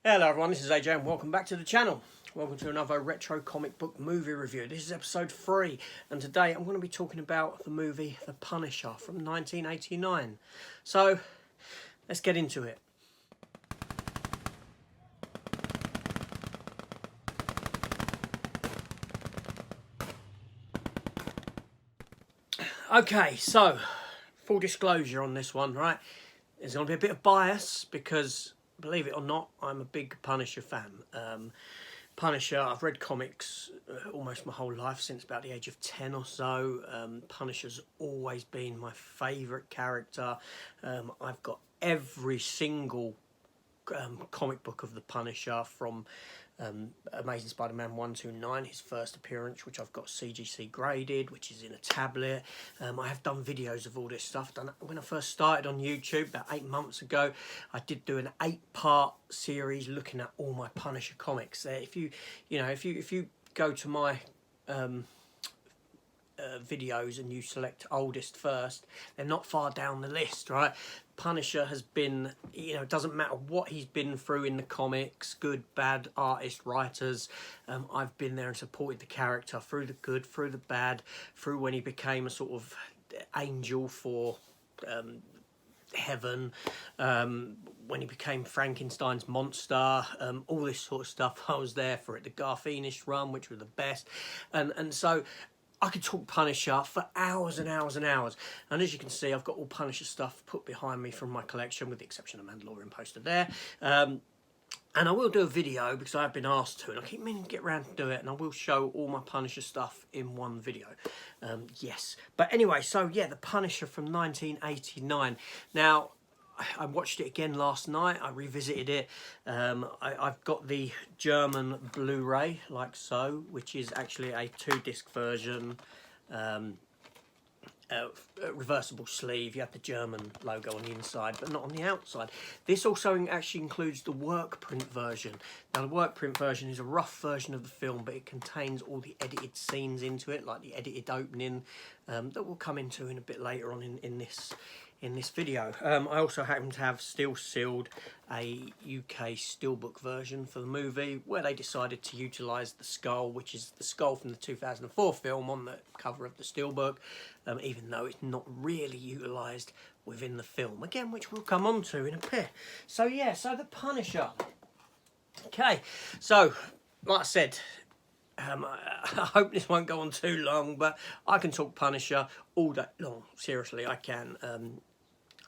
Hello everyone, this is AJ and welcome back to the channel. Welcome to another retro comic book movie review. This is episode 3 and today I'm going to be talking about the movie The Punisher from 1989. So let's get into it. Okay, so full disclosure on this one, right? There's going to be a bit of bias because, believe it or not, I'm a big Punisher fan. Punisher, I've read comics almost my whole life, since about the age of 10 or so. Punisher's always been my favourite character. I've got every single comic book of the Punisher from Amazing Spider-Man 129, his first appearance, which I've got CGC graded, which is in a tablet. I have done videos of all this stuff. When I first started on YouTube about 8 months ago, I did do an 8-part series looking at all my Punisher comics. If you go to my videos and you select oldest first, they're not far down the list, right? Punisher has been, it doesn't matter what he's been through in the comics, good, bad, artists, writers, I've been there and supported the character through the good, through the bad, through when he became a sort of angel for heaven, when he became Frankenstein's monster, all this sort of stuff. I was there for it. The Garfienish run, which were the best, and so I could talk Punisher for hours and hours and hours. And as you can see, I've got all Punisher stuff put behind me from my collection, with the exception of Mandalorian poster there. And I will do a video because I've been asked to, and I keep meaning to get around to do it, and I will show all my Punisher stuff in one video. Yes. But anyway, so yeah, The Punisher from 1989. Now, I watched it again last night. I revisited it. I've got the German Blu-ray, like so, which is actually a 2-disc version, reversible sleeve. You have the German logo on the inside, but not on the outside. This also actually includes the work print version. Now, the work print version is a rough version of the film, but it contains all the edited scenes into it, like the edited opening, that we'll come into in a bit later on in this video. I also happen to have still sealed a UK steelbook version for the movie, where they decided to utilise the skull, which is the skull from the 2004 film, on the cover of the steelbook, even though it's not really utilised within the film, again, which we'll come on to in a bit. So yeah, so The Punisher. Okay, so like I said, I hope this won't go on too long, but I can talk Punisher all day long. Seriously, I can.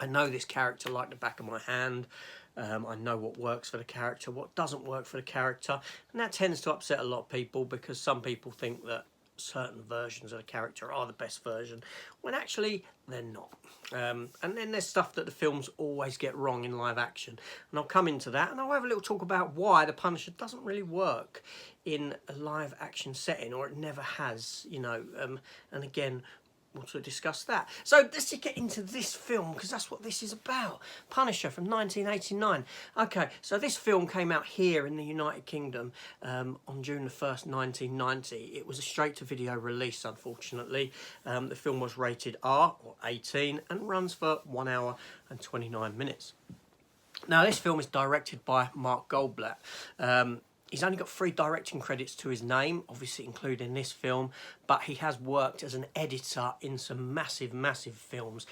I know this character like the back of my hand. I know what works for the character, what doesn't work for the character, and that tends to upset a lot of people, because some people think that certain versions of the character are the best version, when actually they're not. And then there's stuff that the films always get wrong in live action, and I'll come into that, and I'll have a little talk about why The Punisher doesn't really work in a live action setting, or it never has, and again, we'll sort of discuss that. So let's just get into this film, because that's what this is about. Punisher from 1989. Okay, so this film came out here in the United Kingdom on June the 1st, 1990. It was a straight-to-video release, unfortunately. The film was rated R, or 18, and runs for 1 hour and 29 minutes. Now, this film is directed by Mark Goldblatt. He's only got 3 directing credits to his name, obviously including this film, but he has worked as an editor in some massive, massive films.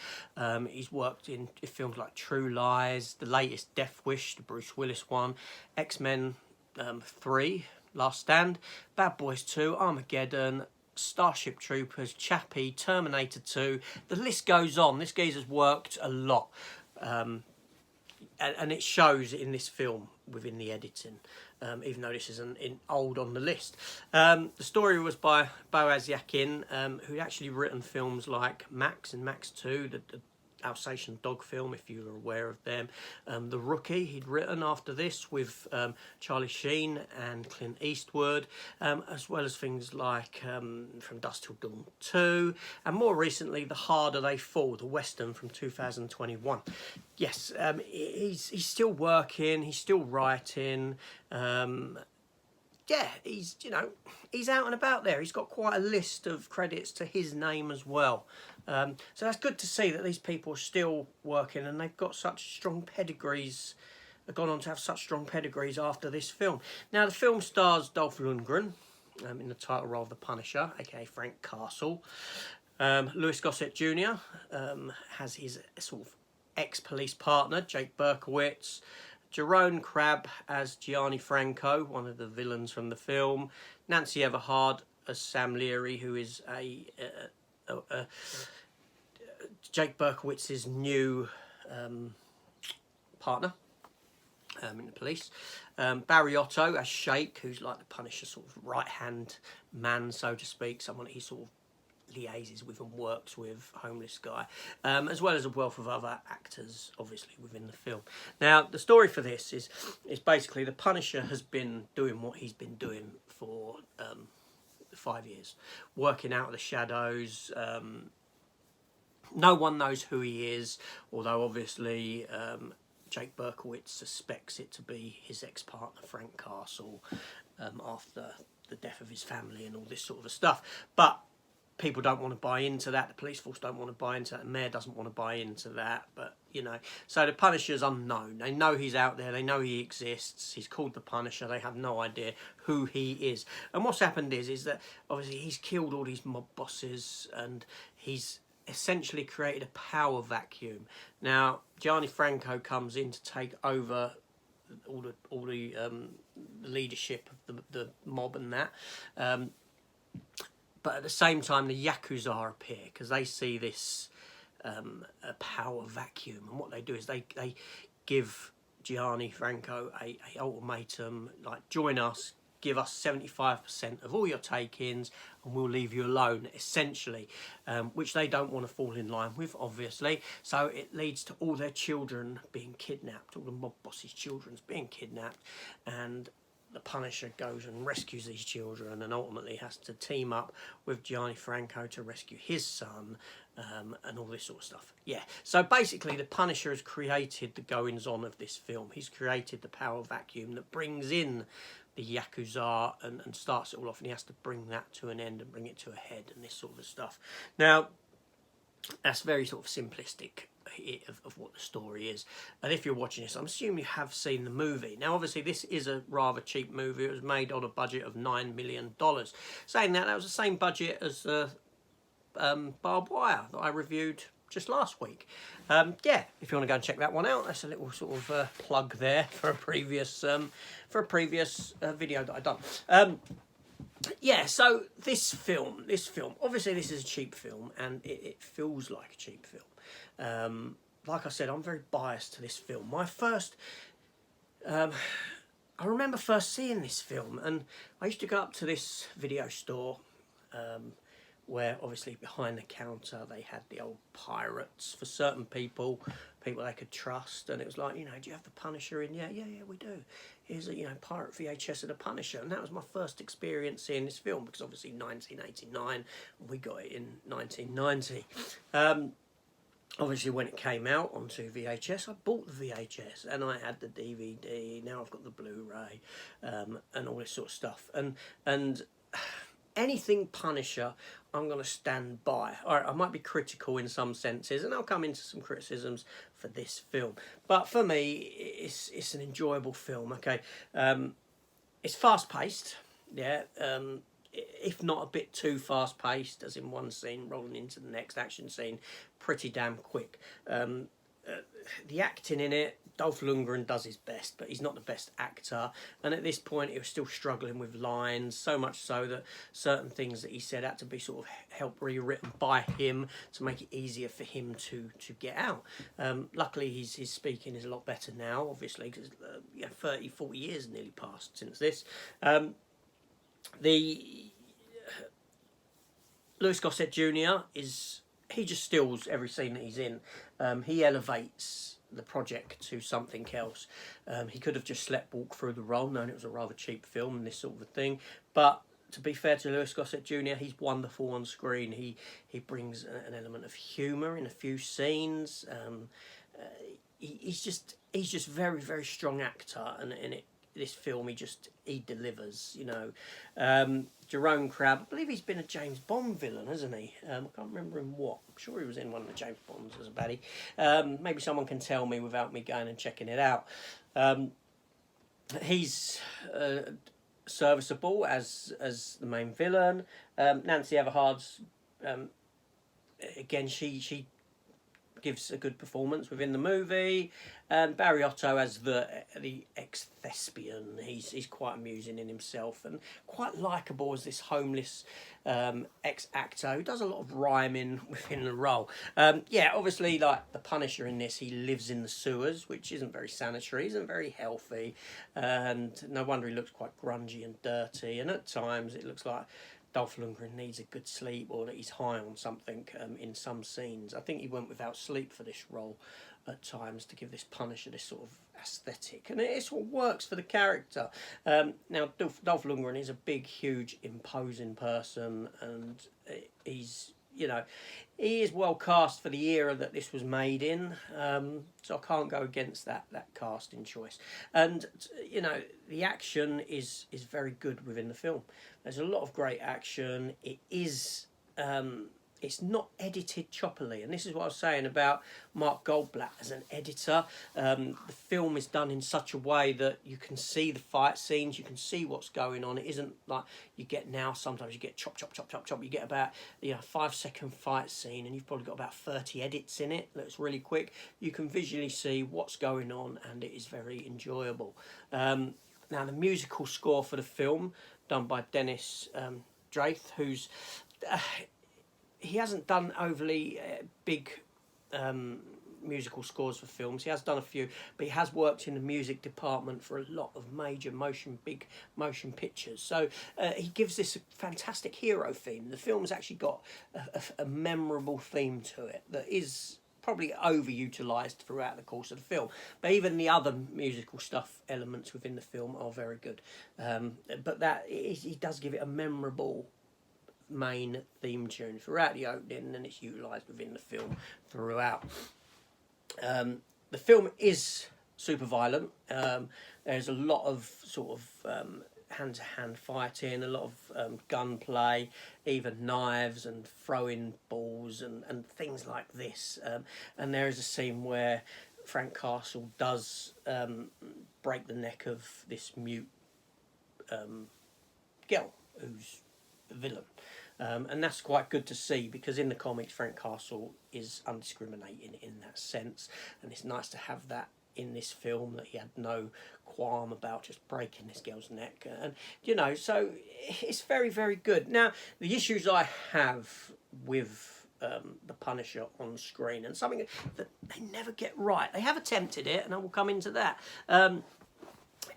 He's worked in films like True Lies, the latest Death Wish, the Bruce Willis one, X-Men 3, Last Stand, Bad Boys 2, Armageddon, Starship Troopers, Chappie, Terminator 2. The list goes on. This geezer's worked a lot. And it shows in this film within the editing, even though this isn't old on the list. The story was by Boaz Yakin, who'd actually written films like Max and Max 2, the Alsatian dog film, if you're aware of them. The Rookie he'd written after this with Charlie Sheen and Clint Eastwood, as well as things like From Dusk Till Dawn 2, and more recently The Harder They Fall, the Western from 2021. Yes, he's still working, he's still writing. Yeah, he's out and about there. He's got quite a list of credits to his name as well. So that's good to see that these people are still working, and they've got such strong pedigrees gone on to have such strong pedigrees after this film. Now, the film stars Dolph Lundgren in the title role of the Punisher, aka Frank Castle. Louis Gossett Jr. Has his sort of ex-police partner, Jake Berkowitz. Jerome Crabb as Gianni Franco, one of the villains from the film. Nancy Everhard as Sam Leary, who is Jake Berkowitz's new partner in the police. Barry Otto as Shake, who's like the Punisher sort of right-hand man, so to speak, someone he sort of liaises with and works with, homeless guy, as well as a wealth of other actors, obviously, within the film. Now, the story for this is basically the Punisher has been doing what he's been doing for 5 years, working out of the shadows. No one knows who he is, although obviously Jake Berkowitz suspects it to be his ex-partner Frank Castle after the death of his family and all this sort of stuff. But people don't want to buy into that. The police force don't want to buy into that. The mayor doesn't want to buy into that. But, you know, so the Punisher's unknown. They know he's out there. They know he exists. He's called the Punisher. They have no idea who he is. And what's happened is that obviously he's killed all these mob bosses and he's essentially created a power vacuum. Now, Gianni Franco comes in to take over all the leadership of the mob and that. But at the same time, the Yakuza appear because they see this a power vacuum. And what they do is they give Gianni Franco a ultimatum, like, join us, give us 75% of all your take-ins and we'll leave you alone, essentially, which they don't want to fall in line with, obviously. So it leads to all their children being kidnapped, all the mob bosses' children being kidnapped, and the Punisher goes and rescues these children and ultimately has to team up with Gianni Franco to rescue his son and all this sort of stuff. Yeah, so basically the Punisher has created the goings-on of this film. He's created the power vacuum that brings in the Yakuza and starts it all off, and he has to bring that to an end and bring it to a head and this sort of stuff. Now, that's very sort of simplistic of what the story is. And if you're watching this, I'm assuming you have seen the movie. Now, obviously, this is a rather cheap movie. It was made on a budget of $9 million. Saying that, that was the same budget as Barbed Wire that I reviewed just last week. Yeah, if you want to go and check that one out, that's a little sort of plug there for a previous video that I've done. Yeah, so this film, obviously this is a cheap film, and it feels like a cheap film. Like I said, I'm very biased to this film. I remember first seeing this film, and I used to go up to this video store, where obviously behind the counter they had the old pirates for certain people they could trust, and it was like, you know, do you have the Punisher in? Yeah, we do. Here's a, you know, pirate VHS of the Punisher, and that was my first experience seeing this film, because obviously 1989, we got it in 1990. Obviously when it came out onto VHS, I bought the VHS, and I had the DVD, now I've got the Blu-ray, and all this sort of stuff, and anything Punisher, I'm going to stand by. All right, I might be critical in some senses, and I'll come into some criticisms for this film. But for me, it's an enjoyable film, okay? It's fast-paced, yeah, if not a bit too fast-paced, as in one scene rolling into the next action scene, pretty damn quick. The acting in it, Dolph Lundgren does his best, but he's not the best actor, and at this point he was still struggling with lines, so much so that certain things that he said had to be sort of helped rewritten by him to make it easier for him to get out. Luckily his speaking is a lot better now, obviously, because 30-40 years nearly passed since this. The Louis Gossett Jr. he just steals every scene that he's in. He elevates the project to something else. He could have just sleepwalked through the role, knowing it was a rather cheap film and this sort of a thing. But to be fair to Louis Gossett Jr., he's wonderful on screen. He brings an element of humour in a few scenes. He's just very, very strong actor, and in this film he delivers, you know. Jerome Crabb, I believe he's been a James Bond villain, hasn't he? I can't remember in what. I'm sure he was in one of the James Bonds as a baddie. Maybe someone can tell me without me going and checking it out. He's serviceable as the main villain. Nancy Everhard's again, she gives a good performance within the movie, and Barry Otto as the ex-thespian. He's quite amusing in himself and quite likeable as this homeless ex-actor who does a lot of rhyming within the role. Yeah, obviously, like the Punisher in this, he lives in the sewers, which isn't very sanitary, isn't very healthy, and no wonder he looks quite grungy and dirty, and at times it looks like Dolph Lundgren needs a good sleep, or that he's high on something in some scenes. I think he went without sleep for this role at times to give this Punisher this sort of aesthetic, and it sort of works for the character. Now, Dolph Lundgren is a big, huge, imposing person, and he's, you know, he is well cast for the era that this was made in, so I can't go against that casting choice. And, you know, the action is very good within the film. There's a lot of great action. It is it's not edited choppily, and this is what I was saying about Mark Goldblatt as an editor. The film is done in such a way that you can see the fight scenes, you can see what's going on. It isn't like you get now, sometimes you get chop, chop, chop, chop, chop. You get about 5-second fight scene, and you've probably got about 30 edits in it. That's really quick. You can visually see what's going on, and it is very enjoyable. Now, the musical score for the film, done by Dennis Draith, who's... he hasn't done overly big musical scores for films. He has done a few, but he has worked in the music department for a lot of major big motion pictures. So he gives this a fantastic hero theme. The film's actually got a memorable theme to it that is probably overutilised throughout the course of the film. But even the other musical stuff elements within the film are very good. But he does give it a memorable main theme tune throughout the opening, and it's utilised within the film throughout. The film is super violent. There's a lot of sort of hand-to-hand fighting, a lot of gunplay, even knives and throwing balls and things like this. And there is a scene where Frank Castle does break the neck of this mute girl who's the villain. And that's quite good to see, because in the comics Frank Castle is undiscriminating in that sense, and it's nice to have that in this film, that he had no qualm about just breaking this girl's neck, and so it's very, very good. Now, the issues I have with the Punisher on screen, and something that they never get right, they have attempted it, and I will come into that,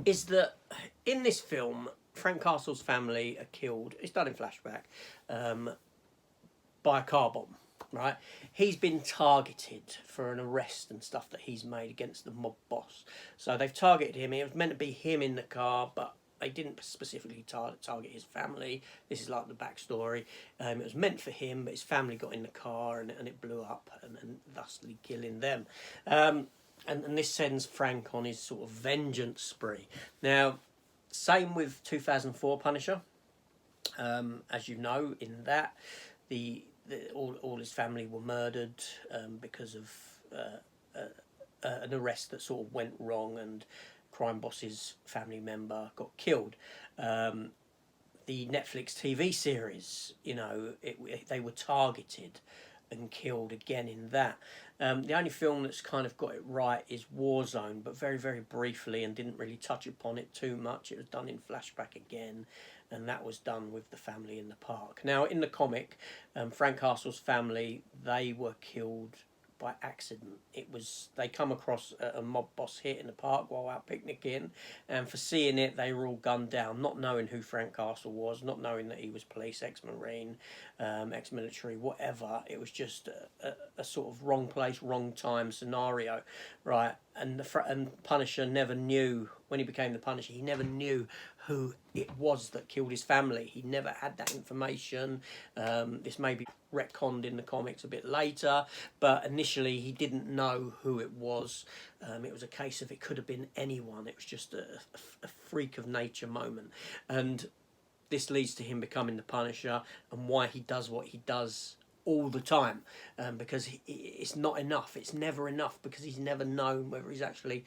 is that in this film Frank Castle's family are killed, it's done in flashback, by a car bomb, right? He's been targeted for an arrest and stuff that he's made against the mob boss. So they've targeted him. It was meant to be him in the car, but they didn't specifically target his family. This is like the backstory. It was meant for him, but his family got in the car and it blew up, and thusly killing them. And this sends Frank on his sort of vengeance spree. Now, same with 2004 Punisher. As you know, in that, all his family were murdered because of an arrest that sort of went wrong, and crime boss's family member got killed. The Netflix TV series, they were targeted and killed again in that. The only film that's kind of got it right is Warzone, but very, very briefly, and didn't really touch upon it too much. It was done in flashback again, and that was done with the family in the park. Now, in the comic, Frank Castle's family, they were killed by accident. They come across a mob boss hit in the park while out picnicking, and for seeing it, they were all gunned down, not knowing who Frank Castle was, not knowing that he was police, ex-marine, ex-military, whatever. It was just a sort of wrong place, wrong time scenario, right? And Punisher never knew, when he became the Punisher, he never knew who it was that killed his family. He never had that information. This may be retconned in the comics a bit later, but initially he didn't know who it was. It was a case of it could have been anyone. It was just a freak of nature moment. And this leads to him becoming the Punisher, and why he does what he does all the time, because it's not enough. It's never enough, because he's never known whether he's actually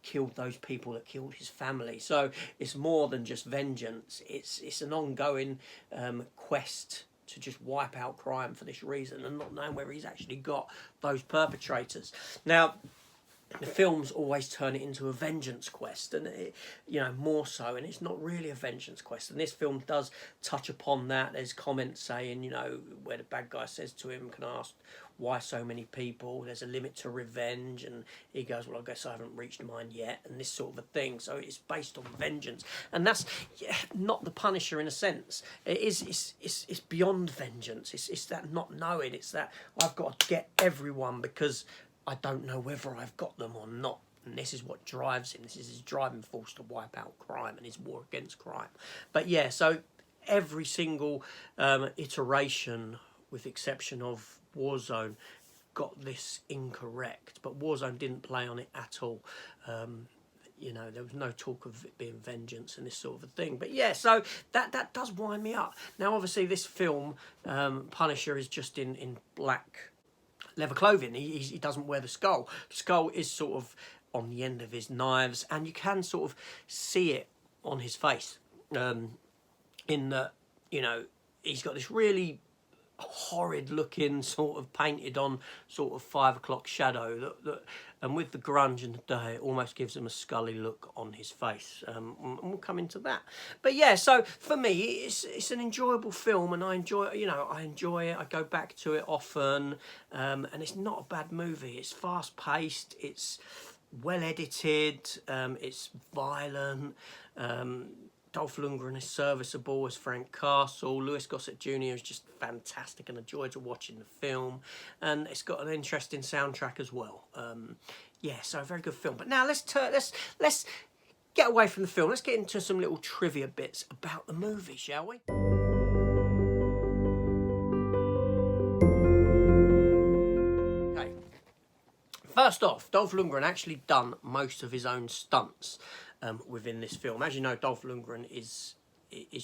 killed those people that killed his family. So it's more than just vengeance. It's an ongoing quest to just wipe out crime for this reason, and not knowing whether he's actually got those perpetrators. Now, the films always turn it into a vengeance quest, and more so, and it's not really a vengeance quest. And this film does touch upon that. There's comments saying, where the bad guy says to him, "Can I ask why so many people? There's a limit to revenge," and he goes, "Well, I guess I haven't reached mine yet," and this sort of a thing. So it's based on vengeance, and that's not the Punisher in a sense. It's beyond vengeance. It's that not knowing. It's that I've got to get everyone because I don't know whether I've got them or not. And this is what drives him. This is his driving force to wipe out crime and his war against crime. But yeah, so every single iteration, with the exception of Warzone, got this incorrect. But Warzone didn't play on it at all. There was no talk of it being vengeance and this sort of a thing. But yeah, so that does wind me up. Now, obviously, this film, Punisher, is just in black leather clothing. He doesn't wear the skull. The skull is sort of on the end of his knives, and you can sort of see it on his face. In that, he's got this really horrid looking sort of painted on sort of 5 o'clock shadow that and with the grunge in the day, it almost gives him a scully look on his face. And we'll come into that. But yeah, so for me, it's an enjoyable film, and I enjoy it. I go back to it often, and it's not a bad movie. It's fast paced. It's well edited. It's violent. Dolph Lundgren is serviceable as Frank Castle. Louis Gossett Jr. is just fantastic and a joy to watch in the film. And it's got an interesting soundtrack as well. So a very good film. But now let's get away from the film. Let's get into some little trivia bits about the movie, shall we? Okay. First off, Dolph Lundgren actually done most of his own stunts within this film. As you know, Dolph Lundgren is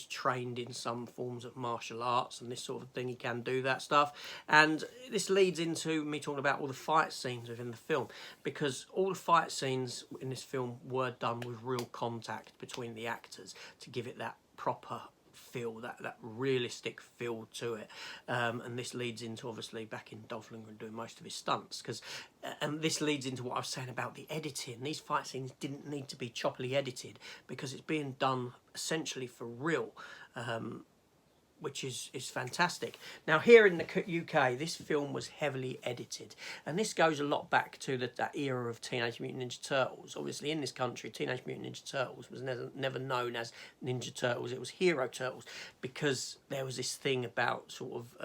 trained in some forms of martial arts and this sort of thing. He can do that stuff, and this leads into me talking about all the fight scenes within the film, because all the fight scenes in this film were done with real contact between the actors to give it that proper feel, that realistic feel to it. And this leads into, obviously, back in Dolph Lundgren doing most of his stunts, and this leads into what I was saying about the editing. These fight scenes didn't need to be choppily edited because it's being done essentially for real, which is fantastic. Now, here in the UK, this film was heavily edited, and this goes a lot back to that era of Teenage Mutant Ninja Turtles. Obviously, in this country, Teenage Mutant Ninja Turtles was never known as Ninja Turtles. It was Hero Turtles, because there was this thing about sort of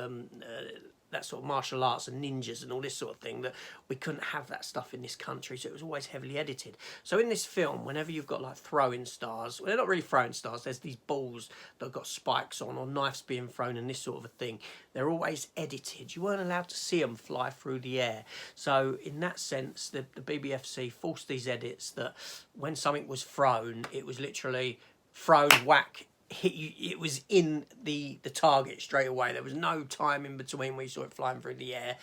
that sort of martial arts and ninjas and all this sort of thing, that we couldn't have that stuff in this country, so it was always heavily edited. So in this film, whenever you've got like throwing stars, well, they're not really throwing stars, there's these balls that have got spikes on, or knives being thrown and this sort of a thing, they're always edited. You weren't allowed to see them fly through the air. So in that sense, the BBFC forced these edits that when something was thrown, it was literally thrown, whack, hit you, it was in the target straight away. There was no time in between where you saw it flying through the air.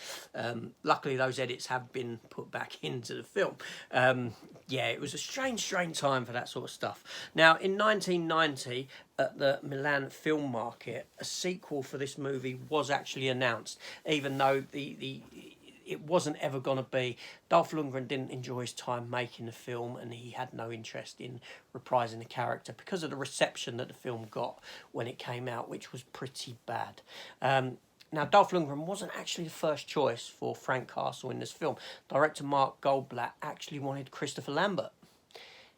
Luckily, those edits have been put back into the film. It was a strange time for that sort of stuff. Now, in 1990, at the Milan Film Market, a sequel for this movie was actually announced, even though it wasn't ever going to be. Dolph Lundgren didn't enjoy his time making the film, and he had no interest in reprising the character because of the reception that the film got when it came out, which was pretty bad. Now, Dolph Lundgren wasn't actually the first choice for Frank Castle in this film. Director Mark Goldblatt actually wanted Christopher Lambert.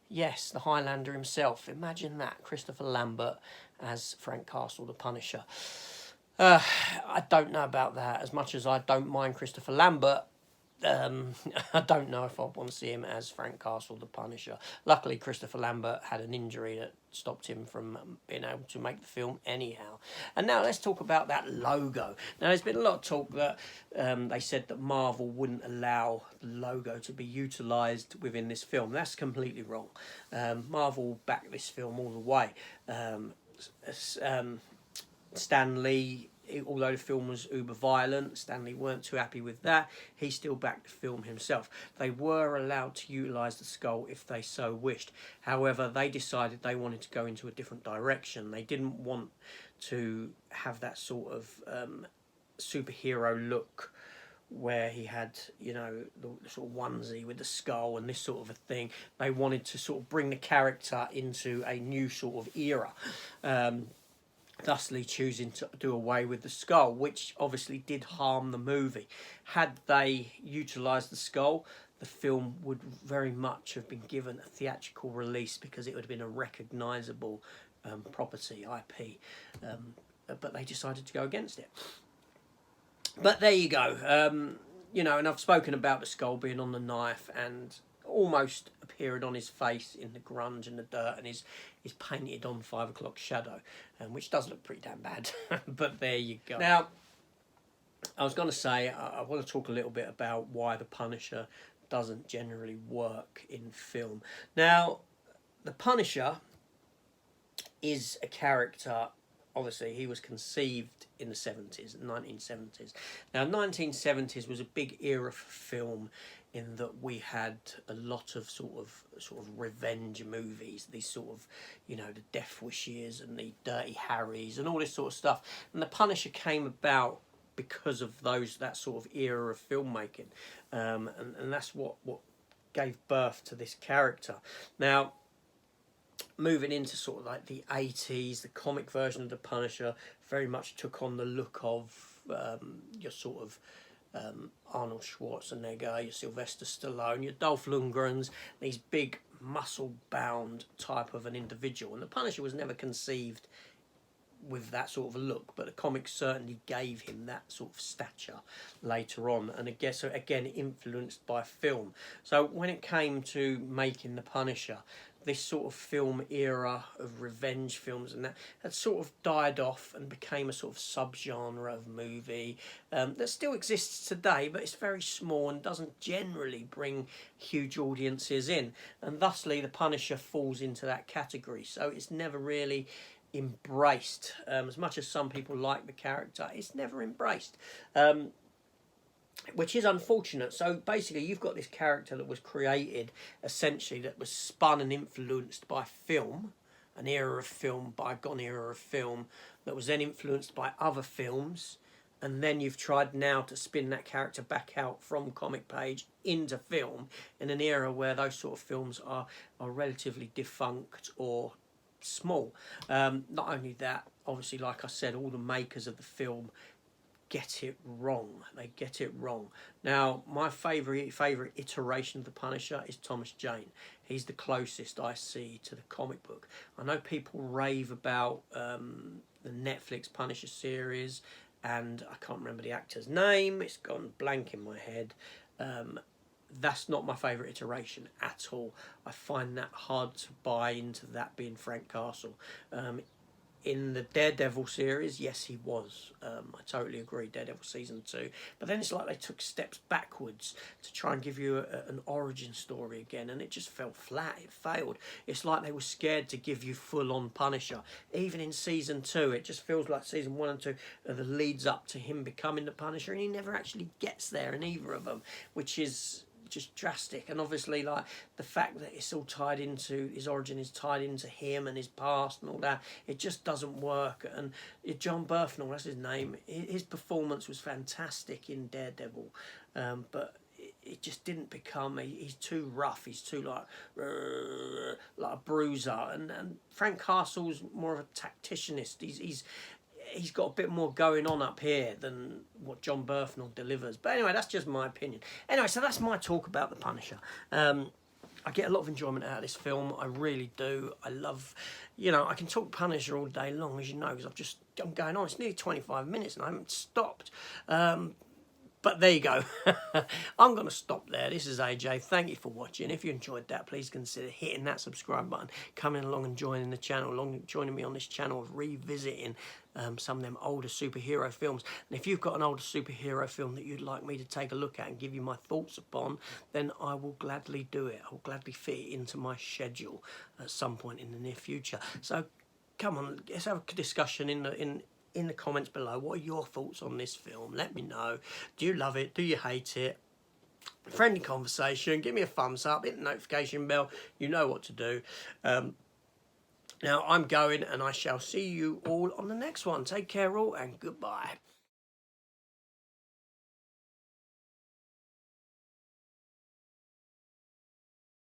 Yes, the Highlander himself. Imagine that, Christopher Lambert as Frank Castle, the Punisher. I don't know about that. As much as I don't mind Christopher Lambert, I don't know if I want to see him as Frank Castle, the Punisher. Luckily, Christopher Lambert had an injury that stopped him from being able to make the film anyhow. And now let's talk about that logo. Now, there's been a lot of talk that they said that Marvel wouldn't allow the logo to be utilised within this film. That's completely wrong. Marvel backed this film all the way. Stan Lee although the film was uber violent, Stanley weren't too happy with that. He still backed the film himself. They were allowed to utilise the skull if they so wished. However, they decided they wanted to go into a different direction. They didn't want to have that sort of superhero look where he had, you know, the sort of onesie with the skull and this sort of a thing. They wanted to sort of bring the character into a new sort of era, thusly choosing to do away with the skull, which obviously did harm the movie. Had they utilised the skull, the film would very much have been given a theatrical release because it would have been a recognisable property, IP, but they decided to go against it. But there you go. You know, and I've spoken about the skull being on the knife and almost appearing on his face in the grunge and the dirt, and is painted on 5 o'clock shadow, which does look pretty damn bad. But there you go. Now, I was going to say, I want to talk a little bit about why the Punisher doesn't generally work in film. Now, the Punisher is a character. Obviously, he was conceived in the 70s, 1970s. Now, 1970s was a big era for film in that we had a lot of sort of revenge movies, these sort of, you know, the Death Wishes and the Dirty Harrys and all this sort of stuff. And the Punisher came about because of that sort of era of filmmaking, and that's what gave birth to this character. Now, moving into sort of like the 80s, the comic version of the Punisher very much took on the look of your sort of Arnold Schwarzenegger, your Sylvester Stallone, your Dolph Lundgrens, these big muscle-bound type of an individual. And the Punisher was never conceived with that sort of a look, but the comics certainly gave him that sort of stature later on, and I guess again influenced by film. So when it came to making the Punisher, this sort of film era of revenge films and that had sort of died off and became a sort of subgenre of movie that still exists today, but it's very small and doesn't generally bring huge audiences in, and thusly the Punisher falls into that category. So it's never really embraced. As much as some people like the character, it's never embraced, which is unfortunate. So basically you've got this character that was created essentially, that was spun and influenced by film, an era of film, bygone era of film, that was then influenced by other films, and then you've tried now to spin that character back out from comic page into film in an era where those sort of films are relatively defunct or small. Not only that, obviously, like I said, all the makers of the film get it wrong. They get it wrong. Now, my favourite iteration of the Punisher is Thomas Jane. He's the closest I see to the comic book. I know people rave about the Netflix Punisher series, and I can't remember the actor's name. It's gone blank in my head. That's not my favourite iteration at all. I find that hard to buy into that being Frank Castle. In the Daredevil series, yes, he was. I totally agree, Daredevil Season 2. But then it's like they took steps backwards to try and give you an origin story again, and it just fell flat. It failed. It's like they were scared to give you full-on Punisher. Even in Season 2, it just feels like Season 1 and 2 are the leads up to him becoming the Punisher, and he never actually gets there in either of them, which is just drastic. And obviously, like, the fact that it's all tied into his origin is tied into him and his past and all that, it just doesn't work. And John Bernthal, that's his name, his performance was fantastic in Daredevil, but it just didn't become he's too rough, he's too like a bruiser, and Frank Castle's more of a tacticianist. He's got a bit more going on up here than what John Bernthal delivers. But anyway, that's just my opinion. Anyway, so that's my talk about the Punisher. I get a lot of enjoyment out of this film. I really do. I love, I can talk Punisher all day long, as you know, because I'm going on. It's nearly 25 minutes and I haven't stopped. But there you go. I'm going to stop there. This is AJ. Thank you for watching. If you enjoyed that, please consider hitting that subscribe button, coming along and joining the channel, joining me on this channel of revisiting some of them older superhero films. And if you've got an older superhero film that you'd like me to take a look at and give you my thoughts upon, then I will gladly do it. I will gladly fit it into my schedule at some point in the near future. So come on, let's have a discussion in in the comments below, what are your thoughts on this film? Let me know. Do you love it? Do you hate it? Friendly conversation. Give me a thumbs up. Hit the notification bell. You know what to do. Now I'm going, and I shall see you all on the next one. Take care all, and goodbye.